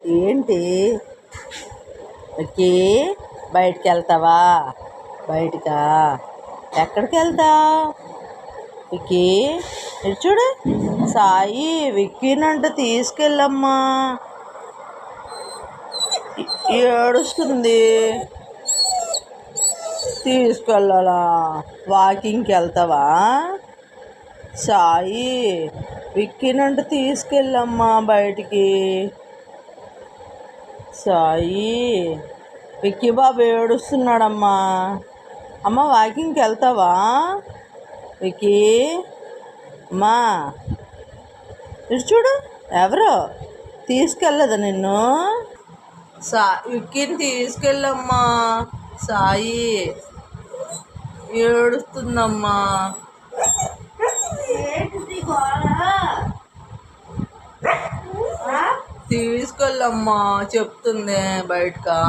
ఏంటి ఓకే? బయటికి వెళ్తావా? బయటకా? ఎక్కడికి వెళ్తావు విక్కీ? ఇటు చూడు, సాయి విక్కీనంట తీసుకెళ్ళమ్మా. ఏడుస్తుంది. తీసుకెళ్ళాలా? వాకింగ్కి వెళ్తావా? సాయి విక్కీనంట తీసుకెళ్ళమ్మా బయటికి. సాయి విక్కీ బాబు ఏడుస్తున్నాడమ్మా. అమ్మ వాకింగ్కి వెళ్తావా విక్కీ? అమ్మా ఇటు చూడు, ఎవరో తీసుకెళ్ళదా నిన్ను? విక్కీని తీసుకెళ్ళమ్మా. సాయి ఏడుస్తుందమ్మా. తీసుకెళ్ళమ్మా చెప్తుంది. బయటకా?